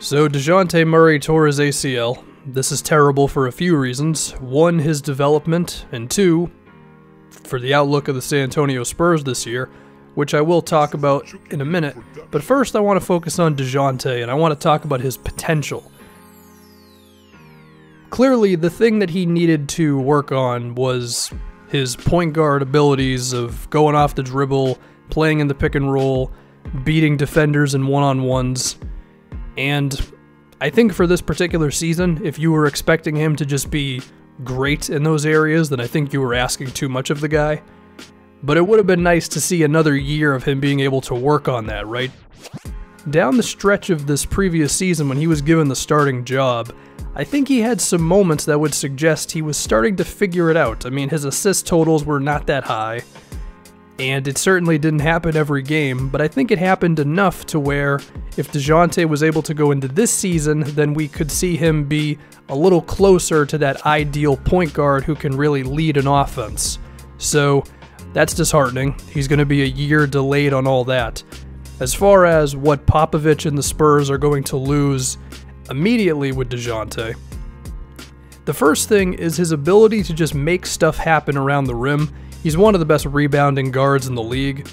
So Dejounte Murray tore his ACL. This is terrible for a few reasons. One, his development, and two, for the outlook of the San Antonio Spurs this year, which I will talk about in a minute. But first I want to focus on Dejounte, and I want to talk about his potential. Clearly, the thing that he needed to work on was his point guard abilities of going off the dribble, playing in the pick and roll, beating defenders in one-on-ones. And I think for this particular season, if you were expecting him to just be great in those areas, then I think you were asking too much of the guy. But it would have been nice to see another year of him being able to work on that, right? Down the stretch of this previous season when he was given the starting job, I think he had some moments that would suggest he was starting to figure it out. I mean, his assist totals were not that high, and it certainly didn't happen every game, but I think it happened enough to where if Dejounte was able to go into this season, then we could see him be a little closer to that ideal point guard who can really lead an offense. So that's disheartening. He's going to be a year delayed on all that. As far as what Popovich and the Spurs are going to lose immediately with Dejounte, the first thing is his ability to just make stuff happen around the rim. He's one of the best rebounding guards in the league.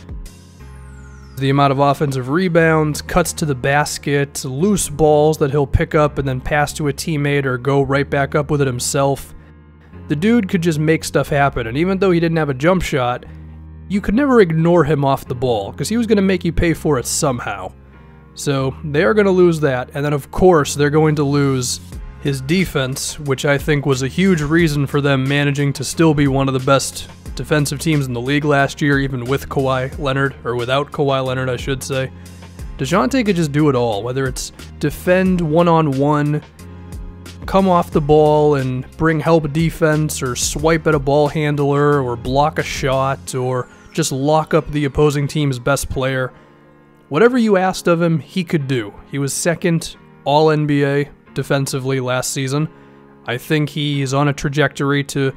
The amount of offensive rebounds, cuts to the basket, loose balls that he'll pick up and then pass to a teammate or go right back up with it himself. The dude could just make stuff happen, and even though he didn't have a jump shot, you could never ignore him off the ball, because he was going to make you pay for it somehow. So they are going to lose that, and then of course they're going to lose his defense, which I think was a huge reason for them managing to still be one of the best defensive teams in the league last year, even with Kawhi Leonard, or without Kawhi Leonard, I should say. Dejounte could just do it all, whether it's defend one-on-one, come off the ball and bring help defense, or swipe at a ball handler, or block a shot, or just lock up the opposing team's best player. Whatever you asked of him, he could do. He was second All-NBA defensively last season. I think he's on a trajectory to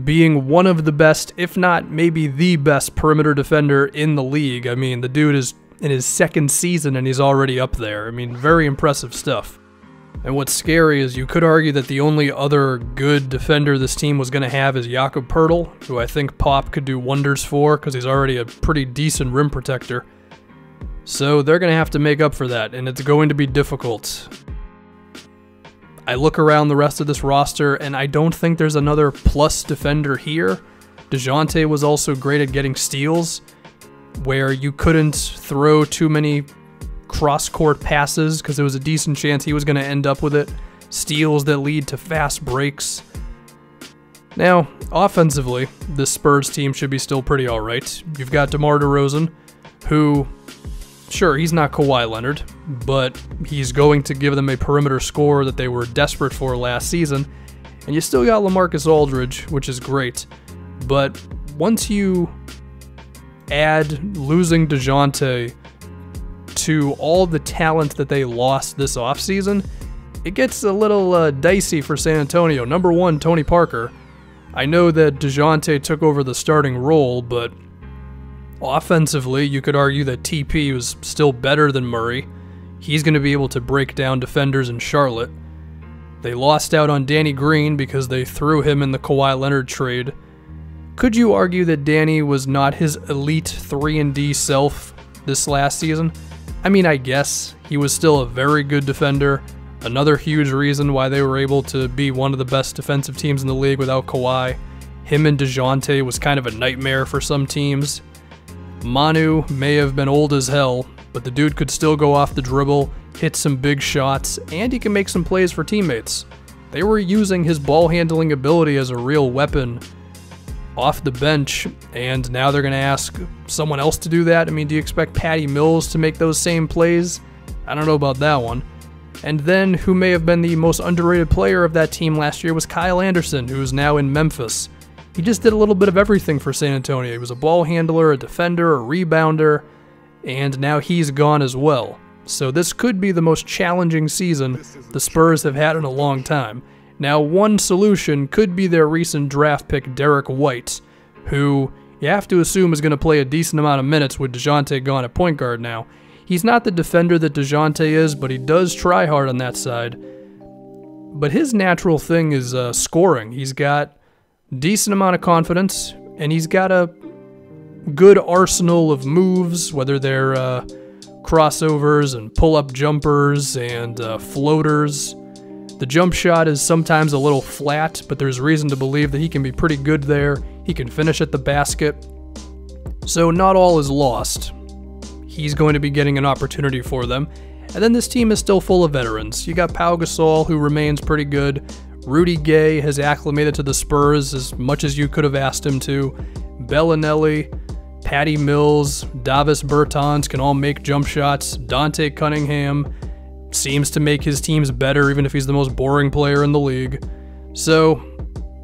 being one of the best, if not maybe the best perimeter defender in the league. I mean, the dude is in his second season and he's already up there. I mean, very impressive stuff. And what's scary is you could argue that the only other good defender this team was going to have is Jakob Poeltl, who I think Pop could do wonders for because he's already a pretty decent rim protector. So they're going to have to make up for that, and it's going to be difficult. I look around the rest of this roster, and I don't think there's another plus defender here. Dejounte was also great at getting steals, where you couldn't throw too many cross-court passes because there was a decent chance he was going to end up with it. Steals that lead to fast breaks. Now, offensively, this Spurs team should be still pretty alright. You've got DeMar DeRozan, who, sure, he's not Kawhi Leonard, but he's going to give them a perimeter scorer that they were desperate for last season. And you still got LaMarcus Aldridge, which is great. But once you add losing Dejounte to all the talent that they lost this offseason, it gets a little dicey for San Antonio. Number one, Tony Parker. I know that Dejounte took over the starting role, but offensively, you could argue that TP was still better than Murray. He's going to be able to break down defenders in Charlotte. They lost out on Danny Green because they threw him in the Kawhi Leonard trade. Could you argue that Danny was not his elite 3-and-D self this last season? I mean, I guess. He was still a very good defender. Another huge reason why they were able to be one of the best defensive teams in the league without Kawhi. Him and Dejounte was kind of a nightmare for some teams. Manu may have been old as hell, but the dude could still go off the dribble, hit some big shots, and he can make some plays for teammates. They were using his ball handling ability as a real weapon off the bench, and now they're going to ask someone else to do that? I mean, do you expect Patty Mills to make those same plays? I don't know about that one. And then, who may have been the most underrated player of that team last year was Kyle Anderson, who is now in Memphis. He just did a little bit of everything for San Antonio. He was a ball handler, a defender, a rebounder, and now he's gone as well. So this could be the most challenging season the Spurs have had in a long time. Now, one solution could be their recent draft pick, Derek White, who you have to assume is going to play a decent amount of minutes with Dejounte gone at point guard now. He's not the defender that Dejounte is, but he does try hard on that side. But his natural thing is scoring. He's got a decent amount of confidence, and he's got a good arsenal of moves, whether they're crossovers and pull-up jumpers and floaters. The jump shot is sometimes a little flat, but there's reason to believe that he can be pretty good there. He can finish at the basket. So not all is lost. He's going to be getting an opportunity for them. And then this team is still full of veterans. You got Pau Gasol, who remains pretty good. Rudy Gay has acclimated to the Spurs as much as you could have asked him to. Bellinelli, Patty Mills, Davis Bertans can all make jump shots. Dante Cunningham seems to make his teams better, even if he's the most boring player in the league. So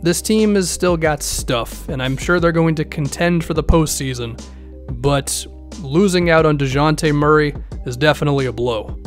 this team has still got stuff, and I'm sure they're going to contend for the postseason. But losing out on Dejounte Murray is definitely a blow.